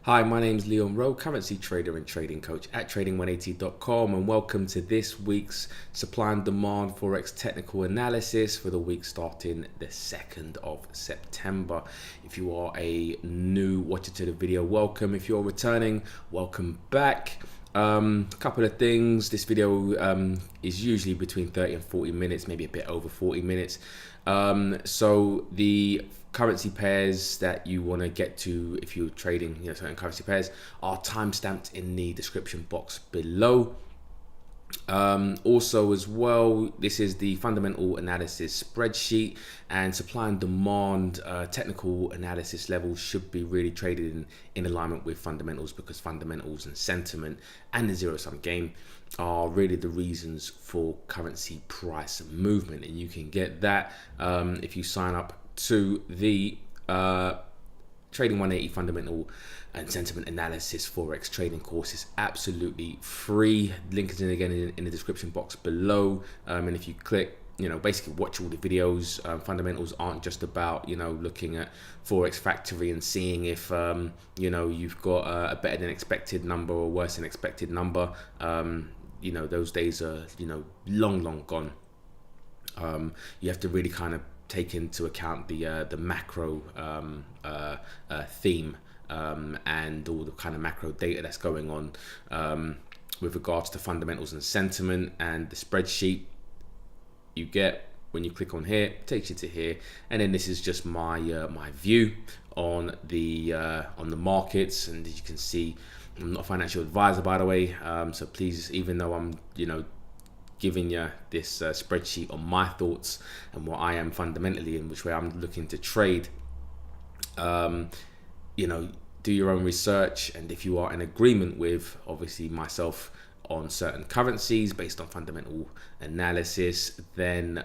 Hi, my name is Leon Rowe, currency trader and trading coach at trading180.com, and welcome to this week's supply and demand Forex technical analysis for the week starting the 2nd of September. If you are a new watcher to the video, welcome. If you're returning, welcome back. Couple of things. This video is usually between 30 and 40 minutes, maybe a bit over 40 minutes. So the currency pairs that you want to get to if you're trading certain currency pairs are timestamped in the description box below. Also as well, this is the fundamental analysis spreadsheet, and supply and demand technical analysis levels should be really traded in alignment with fundamentals, because fundamentals and sentiment and the zero-sum game are really the reasons for currency price movement. And you can get that if you sign up to the Trading 180 Fundamental and Sentiment Analysis Forex Trading course. Is absolutely free. Link is again in the description box below. And if you click, basically watch all the videos. Fundamentals aren't just about, looking at Forex Factory and seeing if, you've got a better than expected number or worse than expected number. Those days are, long gone. You have to really kind of take into account the macro theme and all the kind of macro data that's going on with regards to fundamentals and sentiment. And the spreadsheet you get when you click on here, it takes you to here, and then this is just my my view on the markets. And as you can see, I'm not a financial advisor, by the way, so please, even though I'm giving you this spreadsheet on my thoughts and what I am fundamentally in which way I'm looking to trade, do your own research. And if you are in agreement with obviously myself on certain currencies based on fundamental analysis, then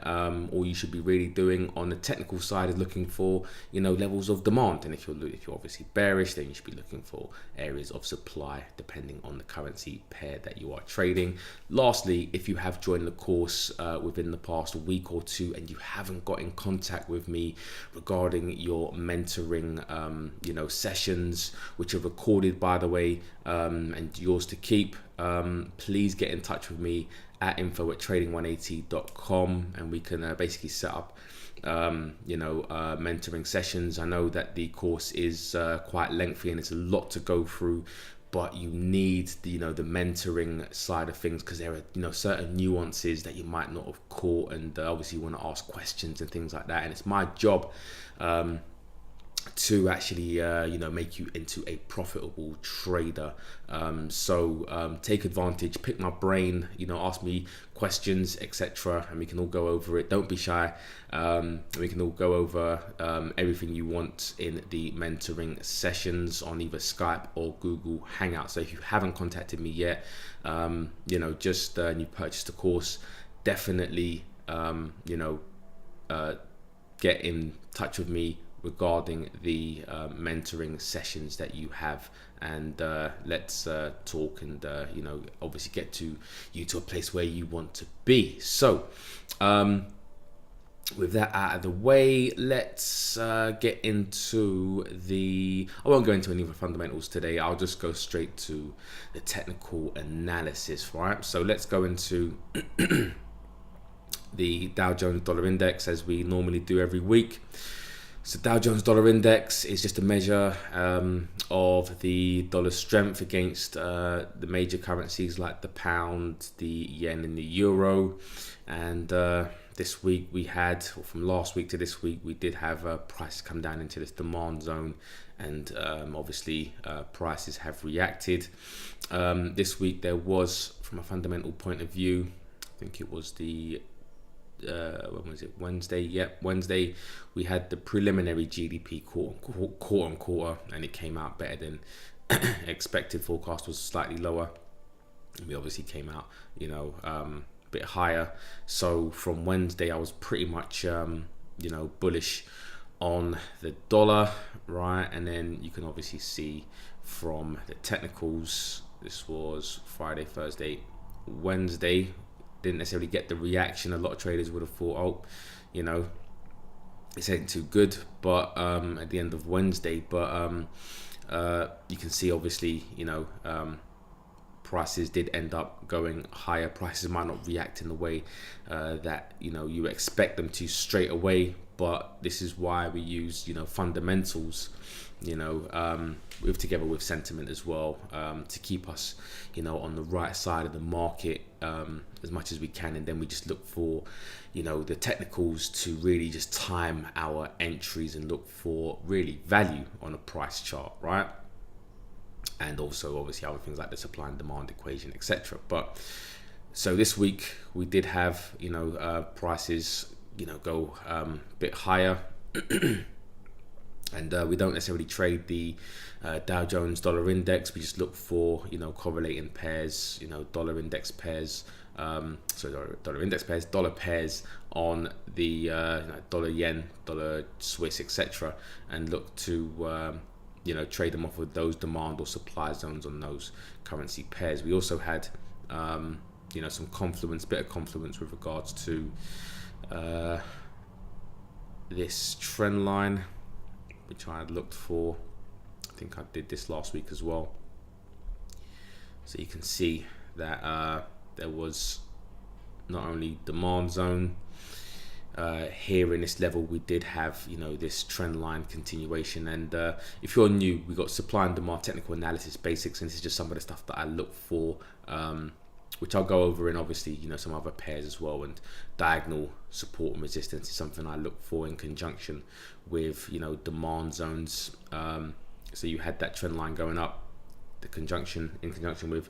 all you should be really doing on the technical side is looking for levels of demand. And if you're obviously bearish, then you should be looking for areas of supply depending on the currency pair that you are trading. Lastly, if you have joined the course within the past week or two and you haven't got in contact with me regarding your mentoring sessions, which are recorded, by the way, and yours to keep, please get in touch with me at info@trading180.com, and we can basically set up mentoring sessions. I know that the course is quite lengthy and it's a lot to go through, but you need the mentoring side of things, because there are certain nuances that you might not have caught, and obviously you want to ask questions and things like that. And it's my job to actually make you into a profitable trader. So take advantage, pick my brain, ask me questions, etc., and we can all go over it. Don't be shy. We can all go over everything you want in the mentoring sessions on either Skype or Google Hangout. So if you haven't contacted me yet, and you purchased a course, definitely get in touch with me regarding the mentoring sessions that you have, and let's talk and obviously get you to a place where you want to be. So with that out of the way, let's get into I won't go into any of the fundamentals today. I'll just go straight to the technical analysis, right? So let's go into the Dow Jones Dollar Index, as we normally do every week. So Dow Jones Dollar Index is just a measure of the dollar strength against the major currencies like the pound, the yen, and the euro. And this week we had, or from last week to this week, we did have prices come down into this demand zone, and obviously prices have reacted. This week there was, from a fundamental point of view, I think it was when was it? Wednesday. Yep, Wednesday we had the preliminary GDP quarter on quarter, and it came out better than expected. Forecast was slightly lower, and we obviously came out a bit higher. So from Wednesday I was pretty much bullish on the dollar, right? And then you can obviously see from the technicals, this was Friday, Thursday, Wednesday, didn't necessarily get the reaction a lot of traders would have thought. This ain't too good, but at the end of Wednesday, but you can see obviously, prices did end up going higher. Prices might not react in the way that you expect them to straight away, but this is why we use fundamentals with together with sentiment as well, to keep us on the right side of the market as much as we can. And then we just look for the technicals to really just time our entries and look for really value on a price chart, right? And also obviously other things like the supply and demand equation, etc. But so this week we did have prices go a bit higher. And we don't necessarily trade the Dow Jones dollar index. We just look for correlating pairs, dollar index pairs, dollar index pairs, dollar pairs on the dollar yen, dollar Swiss, etc., and look to trade them off of those demand or supply zones on those currency pairs. We also had some bit of confluence with regards to this trend line, which I had looked for. I think I did this last week as well. So you can see that there was not only demand zone here in this level, we did have this trend line continuation. And if you're new, we got supply and demand technical analysis basics, and this is just some of the stuff that I look for, which I'll go over in obviously some other pairs as well. And diagonal support and resistance is something I look for in conjunction with demand zones. So you had that trend line going up, in conjunction with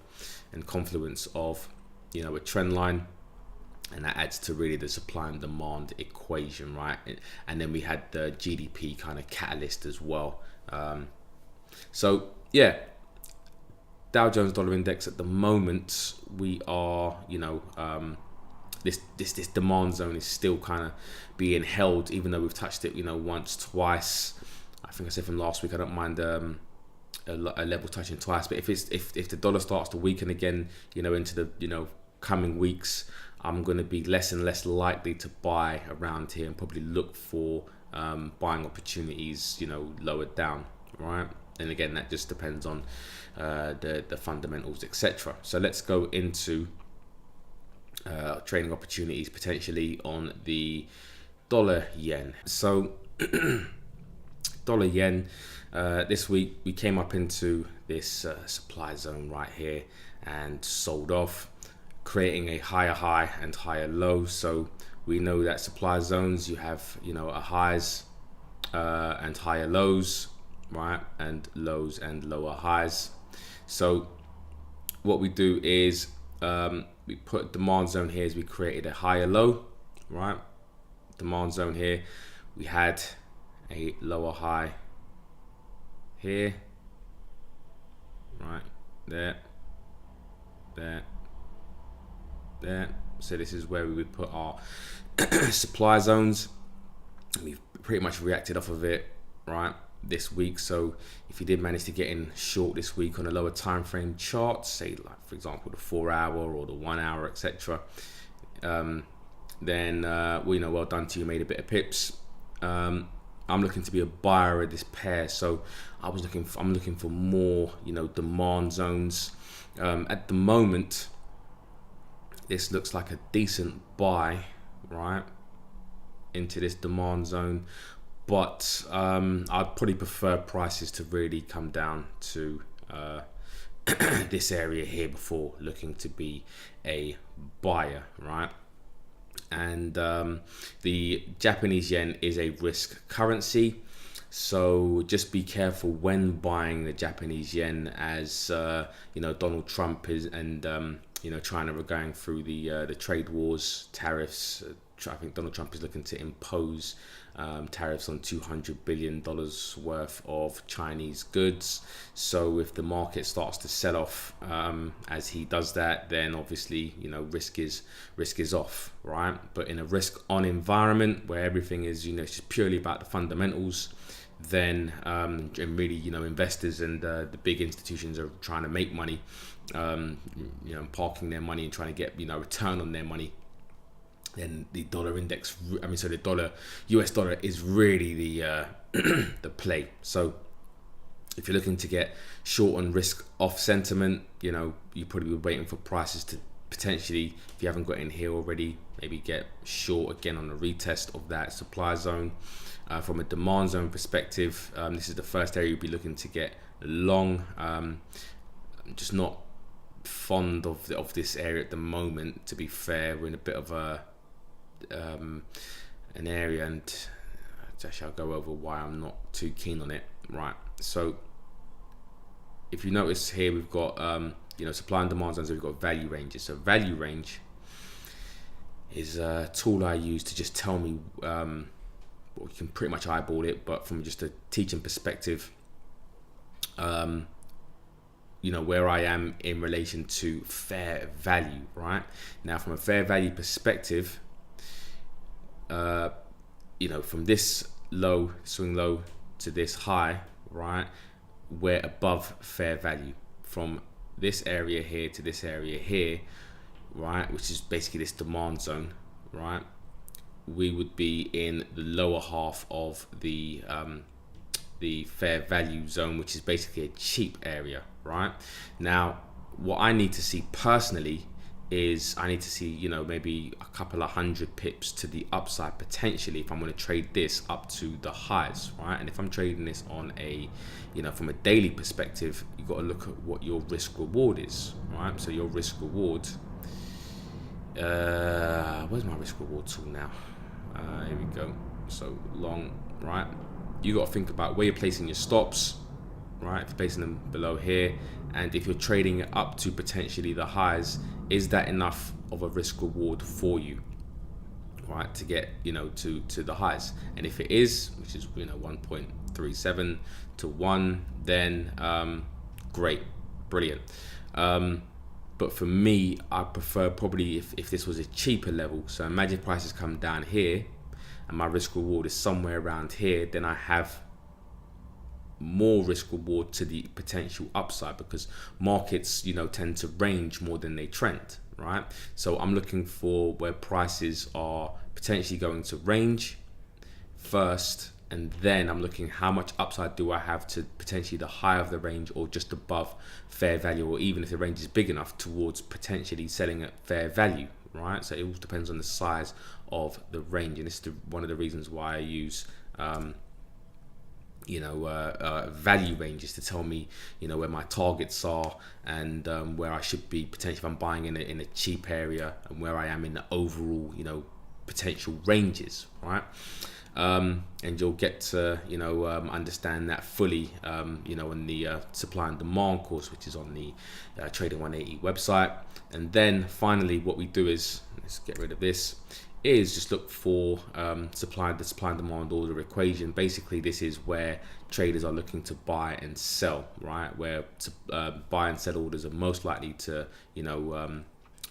and confluence of a trend line, and that adds to really the supply and demand equation, right? And then we had the GDP kind of catalyst as well. So yeah, Dow Jones dollar index at the moment, we are this demand zone is still kind of being held, even though we've touched it once, twice. I think I said from last week I don't mind a level touching twice, but if the dollar starts to weaken again into the coming weeks, I'm going to be less and less likely to buy around here and probably look for buying opportunities lower down, right? And again, that just depends on the fundamentals, etc. So let's go into trading opportunities potentially on the dollar yen. So dollar yen, this week we came up into this supply zone right here and sold off, creating a higher high and higher low. So we know that supply zones, you have a highs and higher lows, right, and lows and lower highs. So what we do is we put demand zone here as we created a higher low, right? Demand zone here, we had a lower high here, right there. So this is where we would put our supply zones. We've pretty much reacted off of it, right, this week. So if you did manage to get in short this week on a lower time frame chart, say like for example the 4 hour or the 1 hour, etc., then well done to you, made a bit of pips. I'm looking to be a buyer of this pair, so I'm looking for more demand zones. At the moment, this looks like a decent buy, right, into this demand zone, but I'd probably prefer prices to really come down to this area here before looking to be a buyer, right? And the Japanese yen is a risk currency, so just be careful when buying the Japanese yen, as Donald Trump is and China are going through the trade wars, tariffs. I think Donald Trump is looking to impose tariffs on $200 billion worth of Chinese goods. So if the market starts to sell off as he does that, then obviously risk is off, right? But in a risk on environment where everything is it's just purely about the fundamentals, then and really investors and the big institutions are trying to make money, parking their money and trying to get return on their money, then the dollar index, the US dollar is really the the play. So If you're looking to get short on risk off sentiment, you know, you probably be waiting for prices to potentially, if you haven't got in here already, maybe get short again on a retest of that supply zone. From a demand zone perspective, this is the first area you'll be looking to get long. I'm just not fond of this area at the moment, to be fair. We're in a bit of a an area, and actually I'll go over why I'm not too keen on it. Right, so if you notice here, we've got you know, supply and demand zones, we've got value ranges. So value range is a tool I use to just tell me, well, you can pretty much eyeball it, but from just a teaching perspective, you know, where I am in relation to fair value. Right now, from a fair value perspective, you know, from this low, swing low, to this high, right, we're above fair value. From this area here to this area here, right, which is basically this demand zone, right, we would be in the lower half of the fair value zone, which is basically a cheap area. Right now, what I need to see personally is I need to see, you know, maybe a couple of 100 pips to the upside potentially if I'm going to trade this up to the highs, right? And if I'm trading this on a, you know, from a daily perspective, you've got to look at what your risk reward is, right? So your risk reward, where's my risk reward tool now? Here we go. So long, right? You got to think about where you're placing your stops, right? If you're placing them below here, and if you're trading it up to potentially the highs, is that enough of a risk reward for you, right, to get, you know, to the highs? And if it is, which is, you know, 1.37 to 1, then great, brilliant. But for me, I prefer probably if this was a cheaper level. So imagine prices come down here and my risk reward is somewhere around here, then I have more risk reward to the potential upside, because markets, you know, tend to range more than they trend, right? So I'm looking for where prices are potentially going to range first, and then I'm looking how much upside do I have to potentially the high of the range or just above fair value, or even if the range is big enough towards potentially selling at fair value, right? So it all depends on the size of the range, and this is one of the reasons why I use you know, value ranges to tell me, you know, where my targets are, and where I should be potentially if I'm buying in a cheap area, and where I am in the overall, you know, potential ranges, right? And you'll get to, you know, understand that fully, you know, in the supply and demand course, which is on the Trading 180 website. And then finally, what we do is, let's get rid of this, is just look for the supply and demand order equation. Basically, this is where traders are looking to buy and sell, right? Where buy and sell orders are most likely to, you know,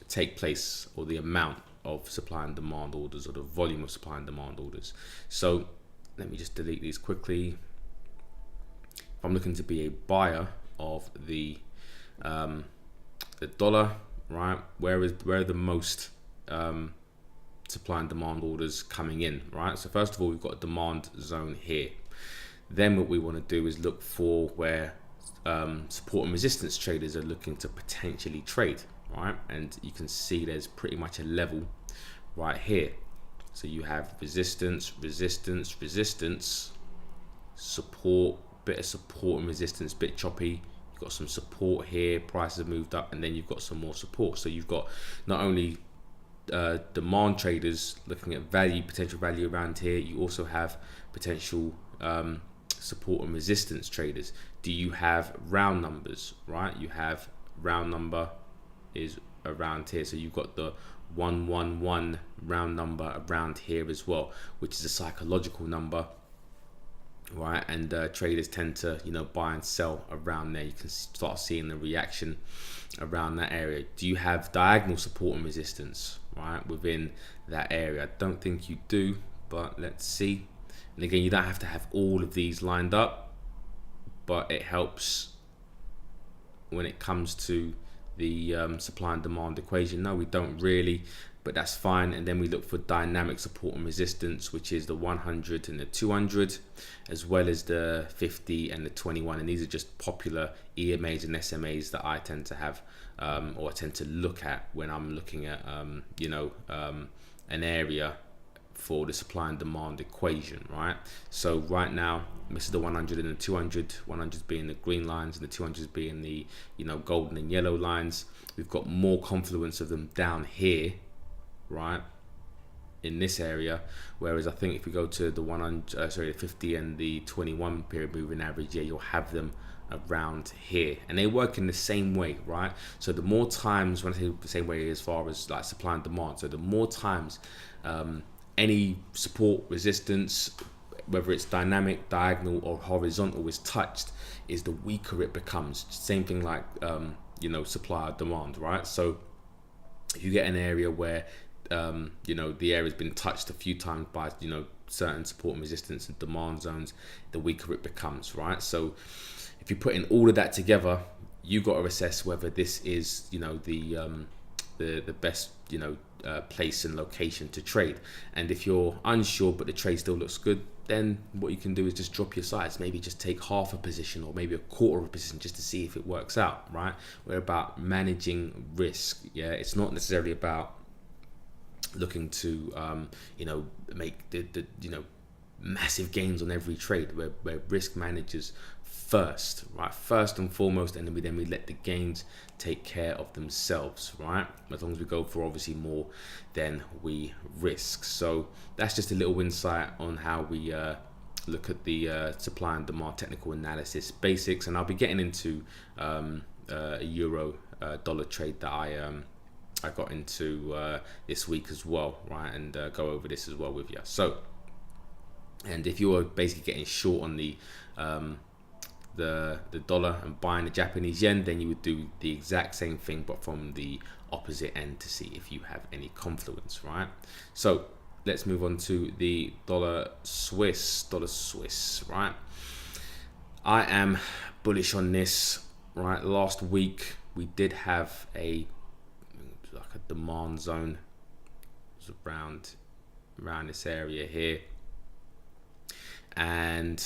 take place, or the amount of supply and demand orders, or the volume of supply and demand orders. So let me just delete these quickly. If I'm looking to be a buyer of the dollar, right? Where are the most supply and demand orders coming in, right? So first of all, we've got a demand zone here. Then what we want to do is look for where support and resistance traders are looking to potentially trade, right? And you can see there's pretty much a level right here. So you have resistance, resistance, resistance, support, bit of support and resistance, bit choppy. You've got some support here, prices have moved up, and then you've got some more support. So you've got not only demand traders looking at value, potential value around here, you also have potential support and resistance traders. Do you have round numbers, right? You have round number is around here, so you've got the 111 round number around here as well, which is a psychological number, right? And traders tend to, you know, buy and sell around there. You can start seeing the reaction around that area. Do you have diagonal support and resistance, right, within that area? I don't think you do, but let's see. And again, you don't have to have all of these lined up, but it helps when it comes to the supply and demand equation. No, we don't really, but that's fine. And then we look for dynamic support and resistance, which is the 100 and the 200, as well as the 50 and the 21. And these are just popular EMAs and SMAs that I tend to have, or I tend to look at when I'm looking at, an area for the supply and demand equation, right? So right now, this is the 100 and the 200, 100 being the green lines and the 200 being the, golden and yellow lines. We've got more confluence of them down here, right, in this area, whereas I think if we go to the the 50 and the 21 period moving average, you'll have them around here, and they work in the same way, right? So the more times, when I say the same way as far as like supply and demand, so the more times any support, resistance, whether it's dynamic, diagonal or horizontal, is touched, is the weaker it becomes. Same thing like supply or demand, right? So if you get an area where the area's been touched a few times by certain support and resistance and demand zones, the weaker it becomes, right? So if you put in all of that together, you've got to assess whether this is the best place and location to trade. And if you're unsure but the trade still looks good, then what you can do is just drop your size, maybe just take half a position or maybe a quarter of a position just to see if it works out, right? We're about managing risk. Yeah, it's not necessarily about looking to make the massive gains on every trade. We're risk managers first, right? First and foremost, and then we let the gains take care of themselves, right? As long as we go for obviously more than we risk. So that's just a little insight on how we look at the supply and demand technical analysis basics, and I'll be getting into a euro dollar trade that I got into this week as well, right? And go over this as well with you. So, and if you are basically getting short on the dollar and buying the Japanese yen, then you would do the exact same thing but from the opposite end to see if you have any confluence, right? So let's move on to the dollar Swiss, right? I am bullish on this, right? Last week we did have a demand zone. It was around this area here, and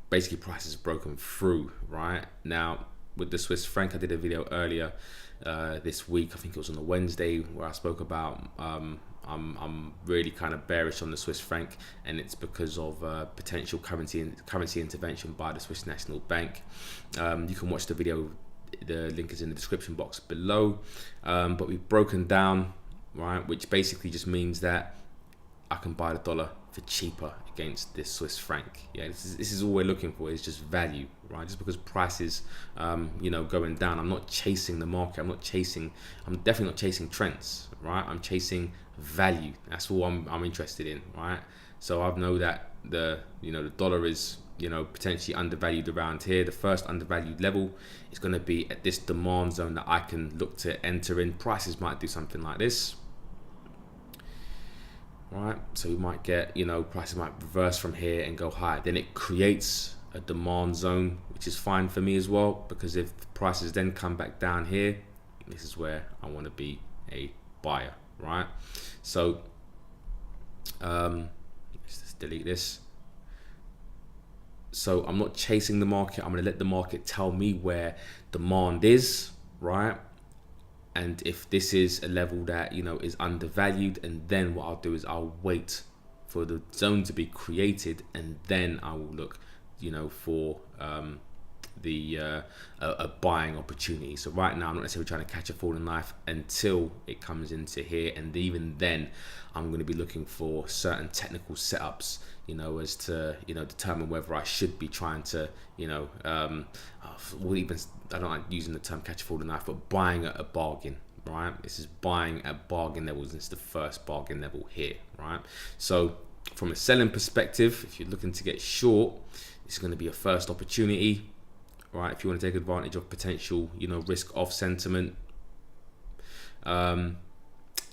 basically prices broken through. Right now with the Swiss franc, I did a video earlier this week, I think it was on a Wednesday, where I spoke about I'm really kind of bearish on the Swiss franc, and it's because of potential currency intervention by the Swiss National Bank. You can watch the video, the link is in the description box below, but we've broken down, right, which basically just means that I can buy the dollar for cheaper against this Swiss franc. Yeah, this is all we're looking for, is just value, right? Just because prices going down, I'm not chasing the market, I'm definitely not chasing trends, right? I'm chasing value. That's all I'm interested in, right? So I know that the dollar is potentially undervalued around here. The first undervalued level is going to be at this demand zone that I can look to enter in. Prices might do something like this, right? So we might get, prices might reverse from here and go higher. Then it creates a demand zone, which is fine for me as well, because if prices then come back down here, this is where I want to be a buyer, right? So let's just delete this. So I'm not chasing the market. I'm going to let the market tell me where demand is, right? And if this is a level that is undervalued, and then what I'll do is I'll wait for the zone to be created, and then I will look for a buying opportunity. So right now I'm not necessarily trying to catch a falling knife until it comes into here, and even then I'm going to be looking for certain technical setups, as to determine whether I should be trying to I don't like using the term catch a falling knife, but buying at a bargain, right? This is buying at bargain levels. This is the first bargain level here, right? So from a selling perspective, if you're looking to get short, this is going to be a first opportunity, right? If you want to take advantage of potential risk off sentiment, and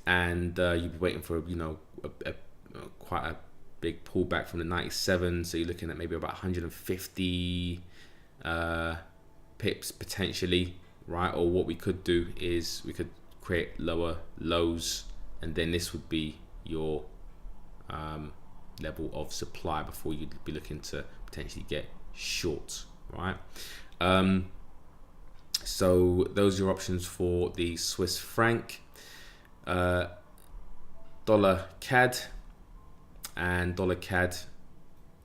you'll be waiting for quite a big pullback from the 97, so you're looking at maybe about 150 pips potentially, right? Or what we could do is we could create lower lows, and then this would be your level of supply before you'd be looking to potentially get short, right? So those are your options for the Swiss franc, dollar CAD, and dollar CAD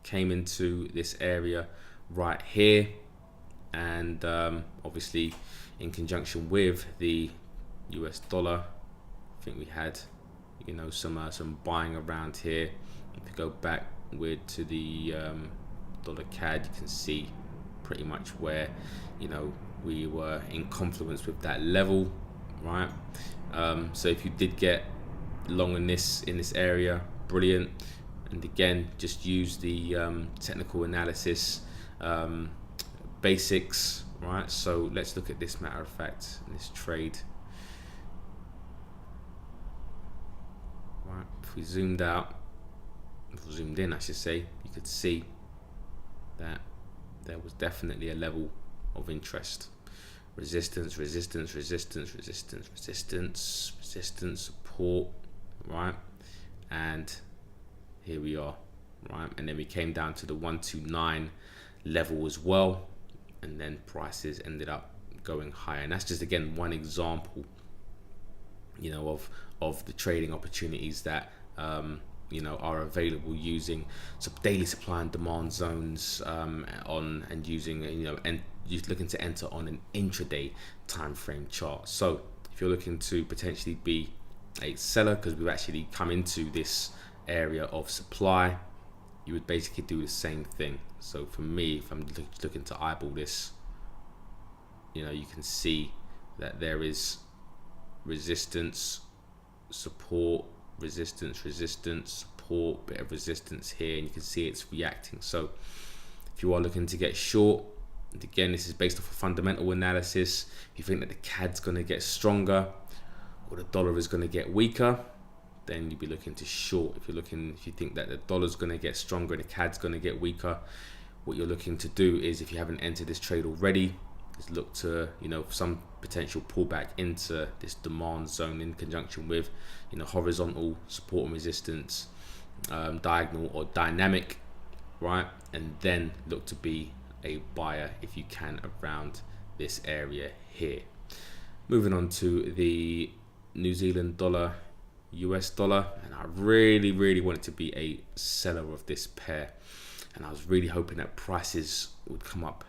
came into this area right here, and obviously in conjunction with the US dollar, I think we had, you know, some buying around here. If you go back to the dollar CAD, you can see pretty much where, you know, we were in confluence with that level, right? So if you did get long in this area, brilliant. And again, just use the technical analysis basics, right? So let's look at this, matter of fact, in this trade. Right, if we zoomed out, if we zoomed in, I should say, you could see that there was definitely a level of interest. Resistance, resistance, resistance, resistance, resistance, resistance, support, right? And here we are, right? And then we came down to the 129 level as well, and then prices ended up going higher. And that's just, again, one example, you know, of the trading opportunities that you know, are available using some daily supply and demand zones and using, you know, and you're looking to enter on an intraday time frame chart. So if you're looking to potentially be a seller, because we've actually come into this area of supply, you would basically do the same thing. So for me, if I'm looking to eyeball this, you know, you can see that there is resistance, support, resistance, resistance, support, bit of resistance here, and you can see it's reacting. So if you are looking to get short, and again, this is based off of fundamental analysis, if you think that the CAD's going to get stronger or the dollar is going to get weaker, then you'd be looking to short. If you think that the dollar's going to get stronger and the CAD's going to get weaker, what you're looking to do is, if you haven't entered this trade already, is look to, you know, some potential pullback into this demand zone in conjunction with, you know, horizontal support and resistance, diagonal or dynamic, right? And then look to be a buyer if you can around this area here. Moving on to the New Zealand dollar, US dollar, and I really wanted to be a seller of this pair, and I was really hoping that prices would come up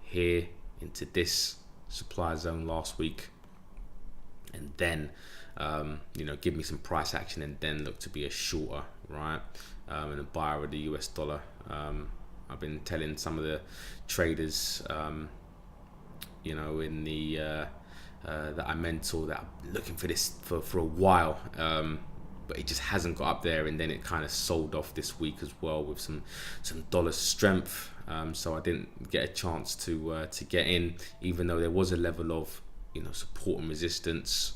here into this supply zone last week, and then you know, give me some price action, and then look to be a shorter, right, and a buyer of the US dollar. I've been telling some of the traders, you know, in the that I mentor, that I'm looking for this for a while, but it just hasn't got up there, and then it kind of sold off this week as well with some dollar strength. So I didn't get a chance to get in, even though there was a level of, you know, support and resistance.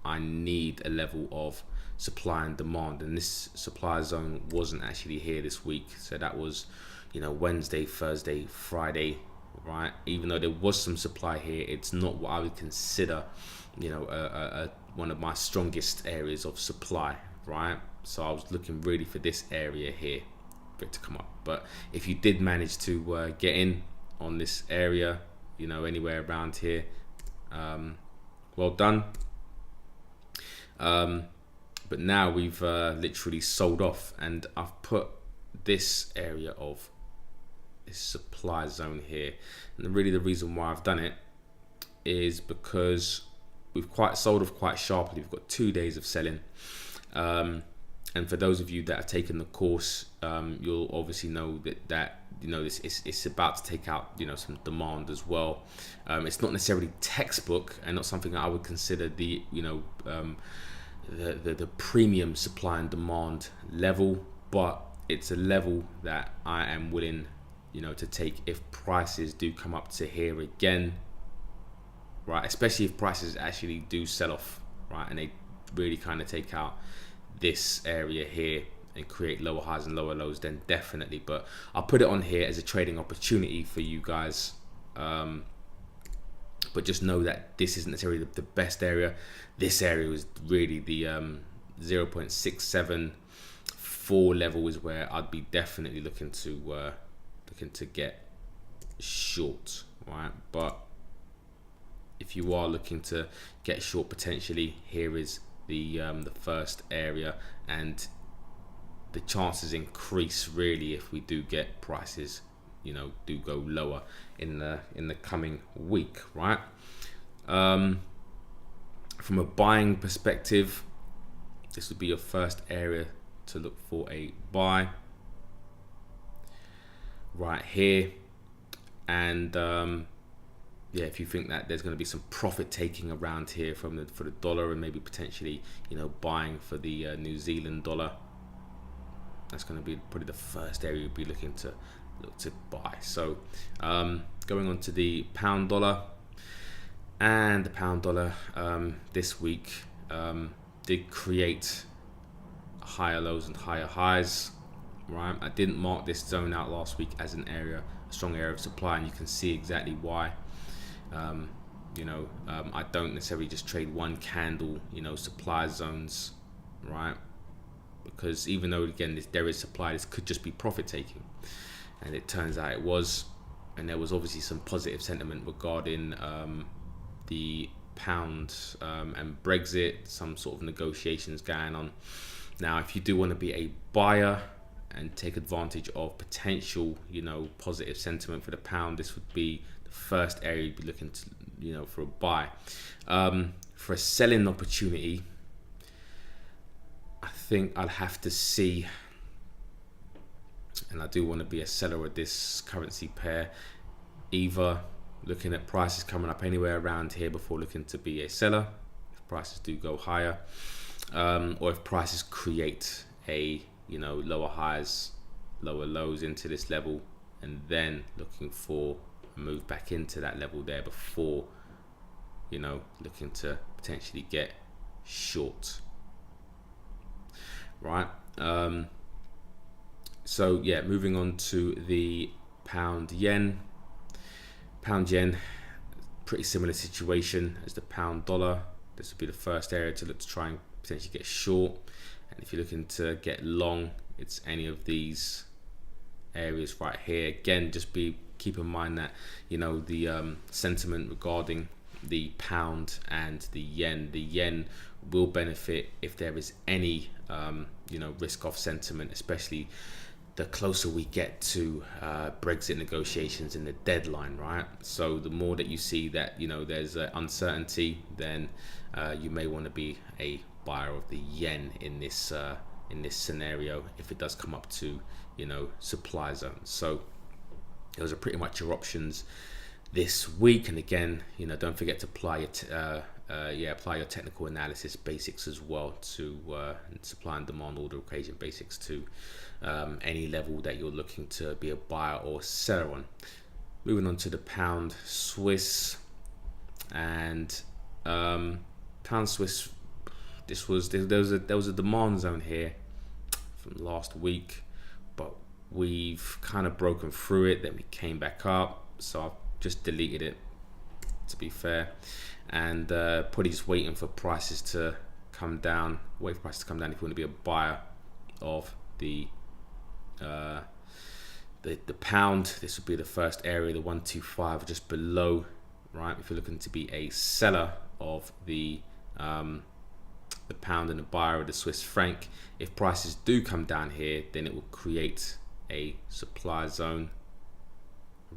I need a level of supply and demand, and this supply zone wasn't actually here this week. So that was, you know, Wednesday, Thursday, Friday, right? Even though there was some supply here, it's not what I would consider, you know, one of my strongest areas of supply, right? So I was looking really for this area here for it to come up. But if you did manage to get in on this area, you know, anywhere around here, well done. But now we've literally sold off, and I've put this area of this supply zone here, and really the reason why I've done it is because we've sold off quite sharply. We've got 2 days of selling, and for those of you that have taken the course, you'll obviously know that you know, it's about to take out, you know, some demand as well. It's not necessarily textbook, and not something that I would consider the, you know, the premium supply and demand level, but it's a level that I am willing, you know, to take if prices do come up to here again, right? Especially if prices actually do sell off, right, and they really kind of take out this area here and create lower highs and lower lows, then definitely. But I'll put it on here as a trading opportunity for you guys, but just know that this isn't necessarily the best area. This area was really the 0.674 level is where I'd be definitely looking to get short, right? But if you are looking to get short potentially, here is the first area, and the chances increase really if we do get prices, you know, do go lower in the coming week, right? From a buying perspective, this would be your first area to look for a buy right here. And yeah, if you think that there's going to be some profit taking around here for the dollar, and maybe potentially, you know, buying for the New Zealand dollar, that's going to be probably the first area you'd be looking to buy. So going on to the pound dollar, and the pound dollar this week did create higher lows and higher highs, right? I didn't mark this zone out last week as an area, a strong area of supply, and you can see exactly why. You know, I don't necessarily just trade one candle, you know, supply zones, right? Because even though again there is supply, this could just be profit taking, and it turns out it was. And there was obviously some positive sentiment regarding the pound and Brexit, some sort of negotiations going on. Now, if you do want to be a buyer and take advantage of potential, you know, positive sentiment for the pound, this would be the first area you'd be looking to, you know, for a buy. For a selling opportunity, I think I'll have to see, and I do want to be a seller of this currency pair, either looking at prices coming up anywhere around here before looking to be a seller if prices do go higher, or if prices create a, you know, lower highs, lower lows into this level, and then looking for a move back into that level there before, you know, looking to potentially get short, right? So yeah, moving on to the pound yen. Pound yen, pretty similar situation as the pound dollar. This would be the first area to look to try and potentially get short. And if you're looking to get long, it's any of these areas right here. Again, just keep in mind that, you know, the sentiment regarding the pound and the yen. The yen will benefit if there is any you know, risk off sentiment, especially the closer we get to Brexit negotiations and the deadline, right? So the more that you see that, you know, there's uncertainty, then you may want to be a buyer of the yen in this scenario if it does come up to, you know, supply zones. So those are pretty much your options this week. And again, you know, don't forget to apply apply your technical analysis basics as well to supply and demand order occasion basics to any level that you're looking to be a buyer or seller on. Moving on to the pound Swiss, and pound Swiss, there was a demand zone here from last week, but we've kind of broken through it, then we came back up, so I've just deleted it, to be fair, and probably just waiting for prices to come down. Wait for prices to come down if you want to be a buyer of the pound. This would be the first area, the 125 just below, right? If you're looking to be a seller of the pound and a buyer of the Swiss franc, if prices do come down here, then it will create a supply zone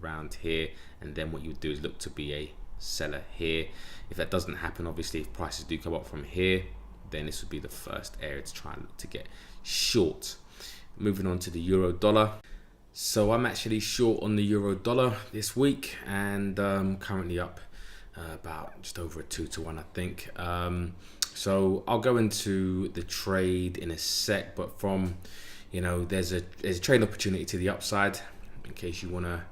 around here, and then what you would do is look to be a seller here. If that doesn't happen, obviously, if prices do come up from here, then this would be the first area to try and look to get short. Moving on to the euro dollar. So I'm actually short on the euro dollar this week, and currently up about just over a 2-to-1, I think. So I'll go into the trade in a sec, but from, you know, there's a trade opportunity to the upside in case you want to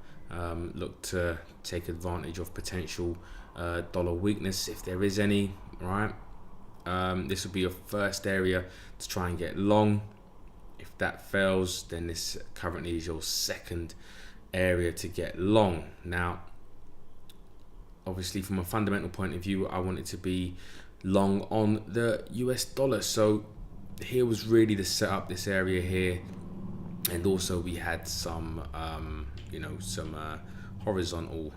look to take advantage of potential dollar weakness, if there is any, right? This would be your first area to try and get long. If that fails, then this currently is your second area to get long. Now, obviously from a fundamental point of view, I wanted to be long on the US dollar. So here was really the setup, this area here, and also we had some some horizontal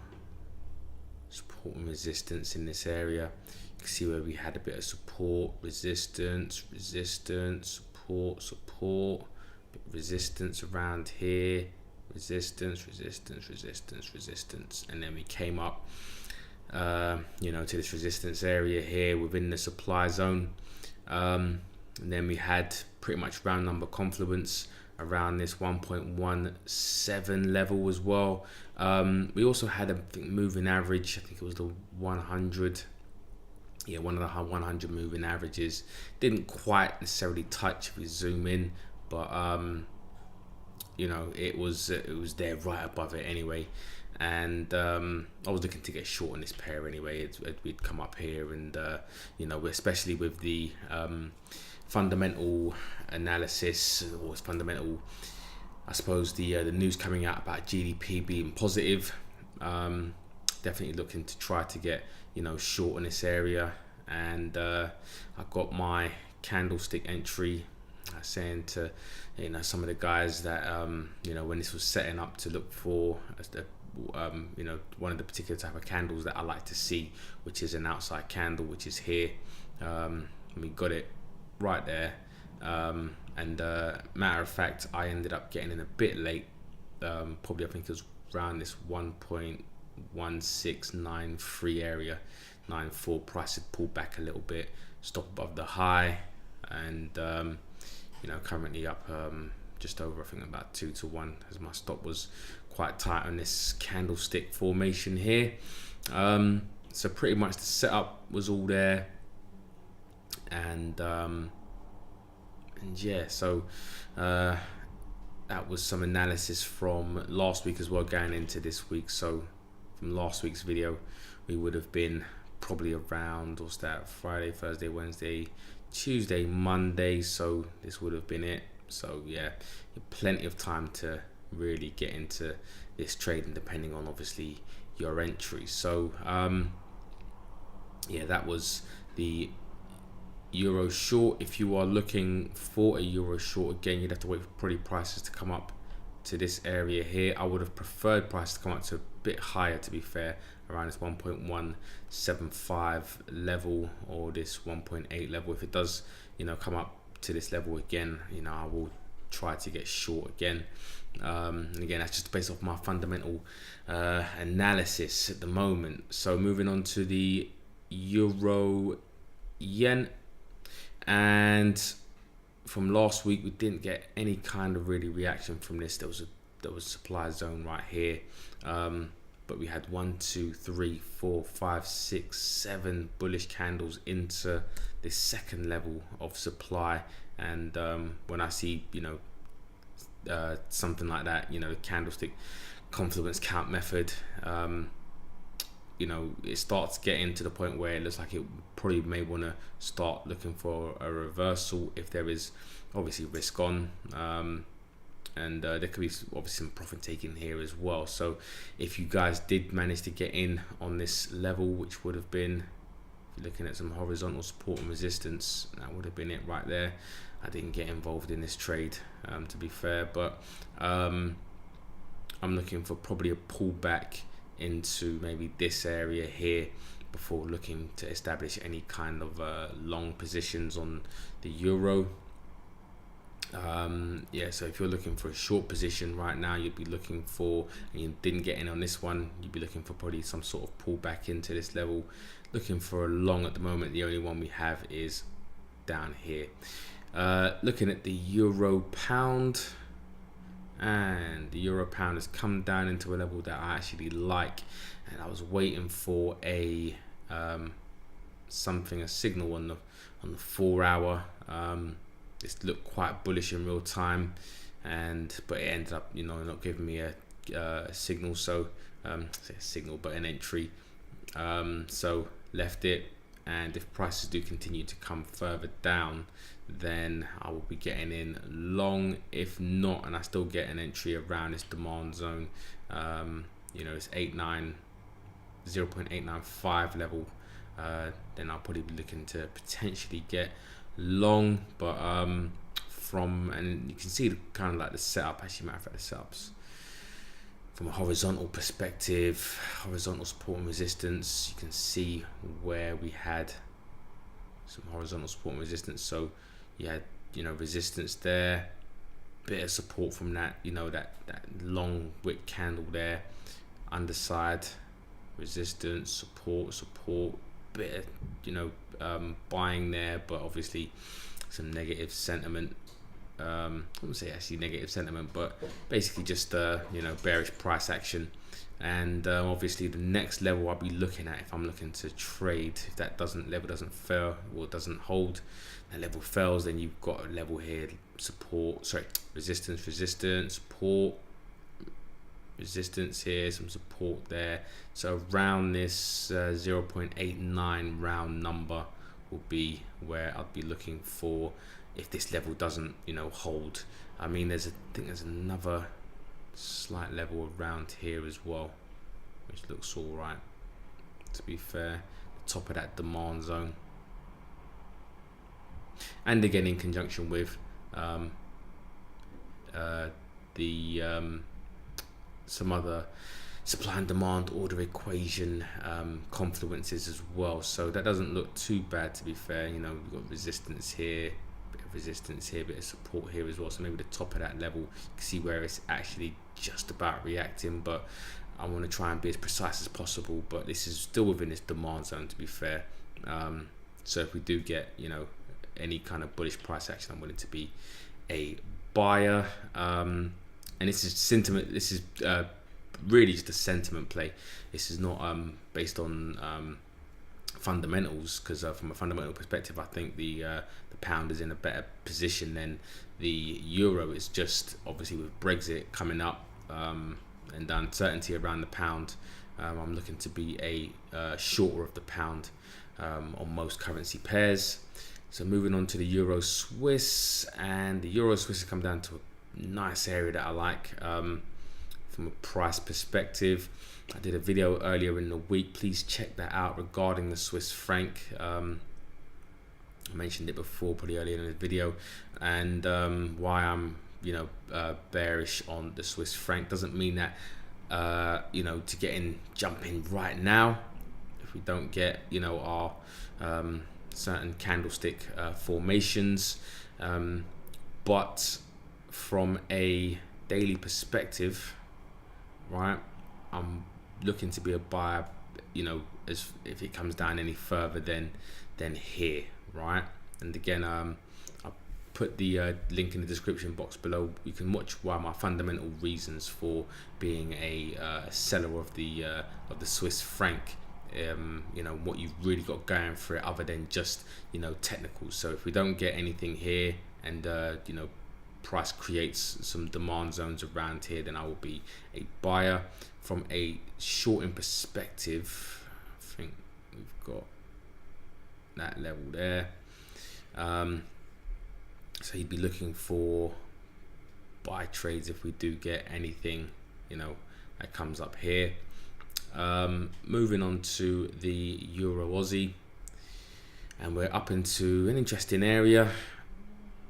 support and resistance in this area. You can see where we had a bit of support, resistance, support, bit of resistance around here, resistance, and then we came up to this resistance area here within the supply zone, and then we had pretty much round number confluence around this 1.17 level as well. We also had a moving average, I think it was the 100, one of the 100 moving averages. Didn't quite necessarily touch if we zoom in, but it was there right above it anyway. And I was looking to get short on this pair anyway. We'd come up here, and especially with the fundamental analysis, or fundamental, I suppose, the news coming out about GDP being positive, definitely looking to try to get short in this area. And I got my candlestick entry, saying to some of the guys that when this was setting up, to look for one of the particular type of candles that I like to see, which is an outside candle, which is here. We got it right there, and matter of fact, I ended up getting in a bit late, probably I think it was around this 1.1693 area, 94. Price had pulled back a little bit, stop above the high, and currently up just over, I think about 2 to 1, as my stop was quite tight on this candlestick formation here. So pretty much the setup was all there, and yeah, so that was some analysis from last week as well, going into this week. So from last week's video, we would have been probably around, what's that, Friday, Thursday, Wednesday, Tuesday, Monday. So this would have been it. So yeah, plenty of time to really get into this trading, depending on obviously your entries. So yeah, that was the euro short. If you are looking for a euro short, again, you'd have to wait for probably prices to come up to this area here. I would have preferred prices to come up to a bit higher, to be fair, around this 1.175 level, or this 1.8 level. If it does come up to this level again, I will try to get short again. And again, that's just based off my fundamental analysis at the moment. So moving on to the euro yen, and from last week we didn't get any kind of really reaction from this. There was a supply zone right here, but we had 1, 2, 3, 4, 5, 6, 7 bullish candles into this second level of supply. And when I see something like that, the candlestick confluence count method, it starts getting to the point where it looks like it probably may want to start looking for a reversal if there is obviously risk on, and there could be obviously some profit taking here as well. So if you guys did manage to get in on this level, which would have been, if you're looking at some horizontal support and resistance, that would have been it right there. I didn't get involved in this trade, to be fair, but I'm looking for probably a pullback into maybe this area here before looking to establish any kind of long positions on the euro. Yeah, so if you're looking for a short position right now, you'd be looking for, and you didn't get in on this one, you'd be looking for probably some sort of pullback into this level. Looking for a long at the moment, the only one we have is down here. Looking at the euro pound, and the euro pound has come down into a level that I actually like, and I was waiting for a signal on the 4 hour. This looked quite bullish in real time, but it ended up not giving me a signal. So an entry. So left it, and if prices do continue to come further down, then I will be getting in long. If not, and I still get an entry around this demand zone, it's 8, 9, 0.895 level, then I'll probably be looking to potentially get long. But and you can see the kind of like the setup, actually matter of fact the setups from a horizontal perspective, horizontal support and resistance. You can see where we had some horizontal support and resistance. So you had, you know, resistance there, bit of support from that, you know, that long wick candle there, underside, resistance, support, bit of, you know, buying there, but obviously some negative sentiment. I wouldn't say actually negative sentiment, but basically just you know, bearish price action. And obviously the next level I'll be looking at, if I'm looking to trade, if that level doesn't fail or doesn't hold, that level fails, then you've got a level here, resistance, support, resistance here, some support there. So around this 0.89 round number will be where I'll be looking for if this level doesn't, you know, hold. I mean, I think there's another slight level around here as well, which looks all right, to be fair, the top of that demand zone. And again, in conjunction with some other supply and demand order equation confluences as well. So that doesn't look too bad, to be fair. You know, we've got resistance here, bit of resistance here, bit of support here as well. So maybe the top of that level, you can see where it's actually just about reacting, but I want to try and be as precise as possible. But this is still within this demand zone, to be fair. So if we do get, you know, any kind of bullish price action, I'm willing to be a buyer. And this is sentiment. This is really just a sentiment play. This is not based on fundamentals, because from a fundamental perspective, I think the pound is in a better position than the euro. It's just obviously with Brexit coming up and the uncertainty around the pound, I'm looking to be a shorter of the pound on most currency pairs. So moving on to the Euro Swiss, and the Euro Swiss has come down to a nice area that I like from a price perspective. I did a video earlier in the week, please check that out, regarding the Swiss franc. I mentioned it before pretty early in the video, and why I'm, you know, bearish on the Swiss franc. Doesn't mean that you know, to jump in right now if we don't get, you know, our certain candlestick formations, but from a daily perspective, right, I'm looking to be a buyer, you know, as if it comes down any further than here, right? And again, I'll put the link in the description box below. You can watch why my fundamental reasons for being a seller of the Swiss franc. You know, what you've really got going for it, other than just, you know, technicals. So if we don't get anything here, and you know, price creates some demand zones around here, then I will be a buyer. From a shorting perspective, I think we've got that level there. So you'd be looking for buy trades if we do get anything, you know, that comes up here. Moving on to the Euro Aussie, and we're up into an interesting area.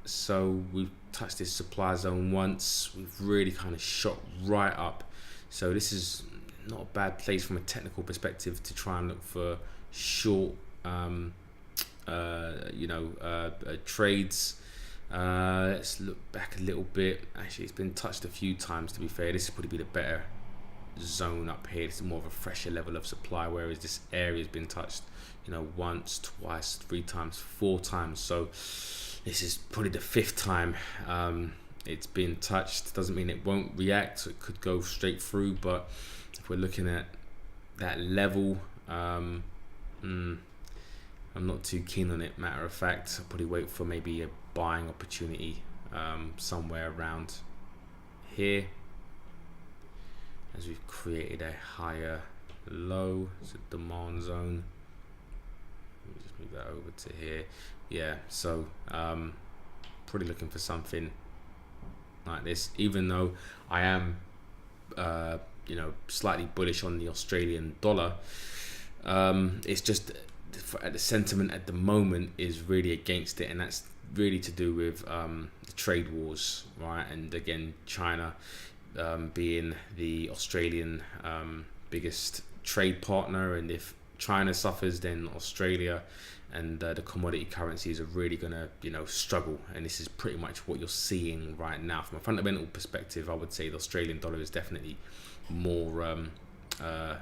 So we've touched this supply zone once, we've really kind of shot right up. So this is not a bad place from a technical perspective to try and look for short you know, trades. Let's look back a little bit. Actually, it's been touched a few times, to be fair. This would probably be the better zone up here. This is more of a fresher level of supply, whereas this area has been touched, you know, once, twice, 3 times, 4 times. So this is probably the 5th time it's been touched. Doesn't mean it won't react, so it could go straight through, but if we're looking at that level, I'm not too keen on it. Matter of fact, I'll probably wait for maybe a buying opportunity somewhere around here, as we've created a higher low. It's a demand zone. Let me just move that over to here. Yeah, so probably looking for something like this, even though I am you know, slightly bullish on the Australian dollar. It's just the sentiment at the moment is really against it, and that's really to do with the trade wars, right? And again, China being the Australian biggest trade partner, and if China suffers, then Australia and the commodity currencies are really going to, you know, struggle. And this is pretty much what you're seeing right now. From a fundamental perspective, I would say the Australian dollar is definitely more, I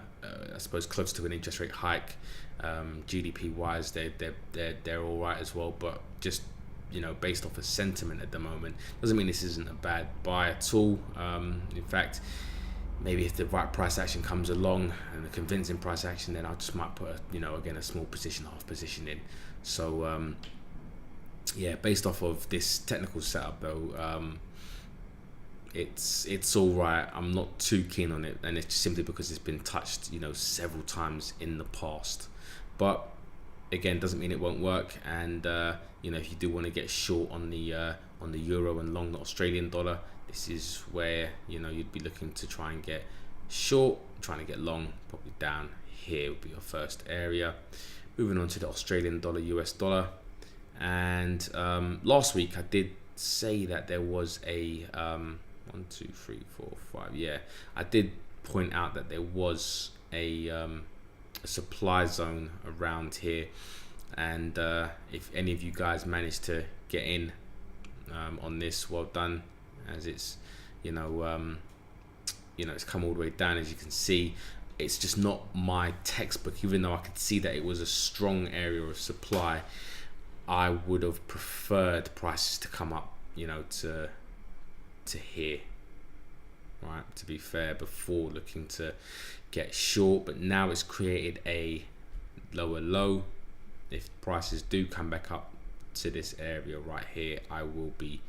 suppose, close to an interest rate hike. GDP wise, they're all right as well, but just, you know, based off of sentiment at the moment, doesn't mean this isn't a bad buy at all. In fact, maybe if the right price action comes along and a convincing price action, then I just might put, you know, again, a small position, half position in. So yeah, based off of this technical setup though, it's all right. I'm not too keen on it, and it's simply because it's been touched, you know, several times in the past. But again, doesn't mean it won't work. And you know, if you do want to get short on the euro and long the Australian dollar, this is where, you know, you'd be looking to try and get short. Trying to get long, probably down here would be your first area. Moving on to the Australian dollar, US dollar. And last week I did say that there was a 1, 2, 3, 4, 5. Yeah, I did point out that there was a supply zone around here, and if any of you guys managed to get in on this, well done, as it's, you know, it's come all the way down. As you can see, it's just not my textbook. Even though I could see that it was a strong area of supply, I would have preferred prices to come up, you know, to here, right, to be fair, before looking to get short. But now it's created a lower low. If prices do come back up to this area right here, I will be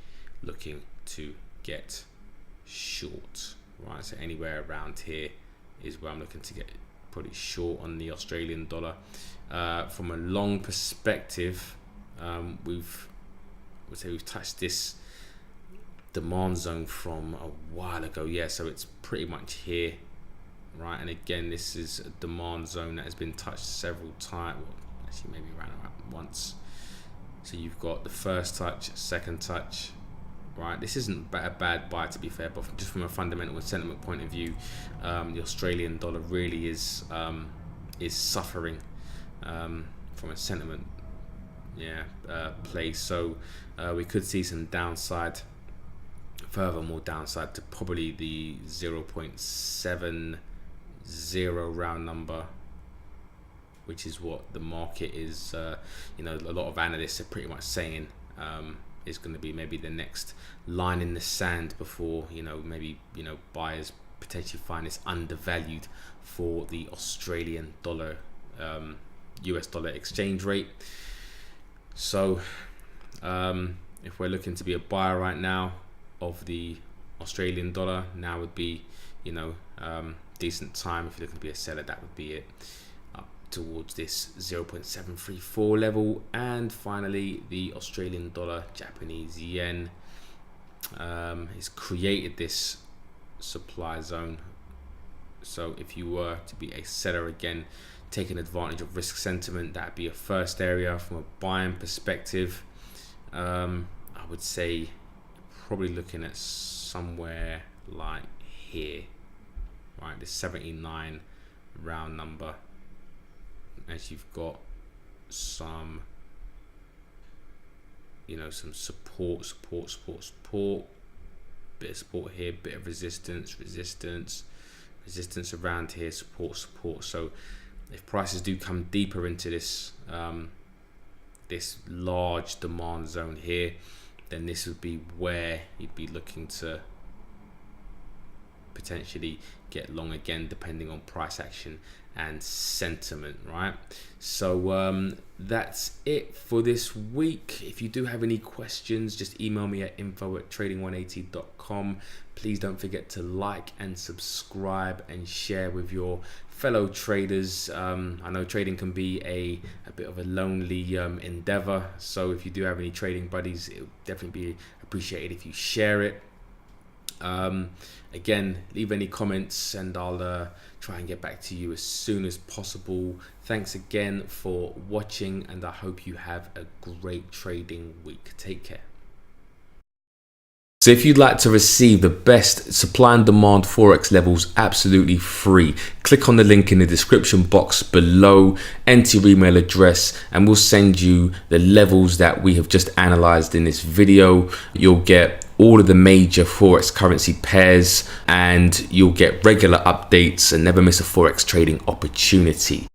looking to get short, right? So anywhere around here is where I'm looking to get pretty short on the Australian dollar. From a long perspective, we've touched this demand zone from a while ago. Yeah, so it's pretty much here, right? And again, this is a demand zone that has been touched several times. Well, actually, maybe around once. So you've got the first touch, second touch, right? This isn't a bad buy, to be fair, but just from a fundamental and sentiment point of view, the Australian dollar really is suffering from a sentiment, place. So we could see some downside, furthermore downside to probably the 0.70 round number, which is what the market is, a lot of analysts are pretty much saying is going to be maybe the next line in the sand before, maybe, buyers potentially find this undervalued for the Australian dollar, US dollar exchange rate. So if we're looking to be a buyer right now of the Australian dollar, now would be, decent time. If you're looking to be a seller, that would be it, up towards this 0.734 level. And finally, the Australian dollar, Japanese yen, has created this supply zone. So if you were to be a seller, again, taking advantage of risk sentiment, that'd be a first area. From a buying perspective, I would say probably looking at somewhere like here, right, this 79 round number, as you've got some, some support, bit of support here, bit of resistance around here, support. So if prices do come deeper into this this large demand zone here, then this would be where you'd be looking to potentially get long again, depending on price action and sentiment, right? So that's it for this week. If you do have any questions, just email me at info@trading180.com. Please don't forget to like and subscribe and share with your fellow traders. I know trading can be a bit of a lonely endeavor, so if you do have any trading buddies, it would definitely be appreciated if you share it. Again, leave any comments and I'll try and get back to you as soon as possible. Thanks again for watching, and I hope you have a great trading week. Take care. So if you'd like to receive the best supply and demand Forex levels absolutely free, click on the link in the description box below, enter your email address, and we'll send you the levels that we have just analyzed in this video. You'll get all of the major Forex currency pairs, and you'll get regular updates and never miss a Forex trading opportunity.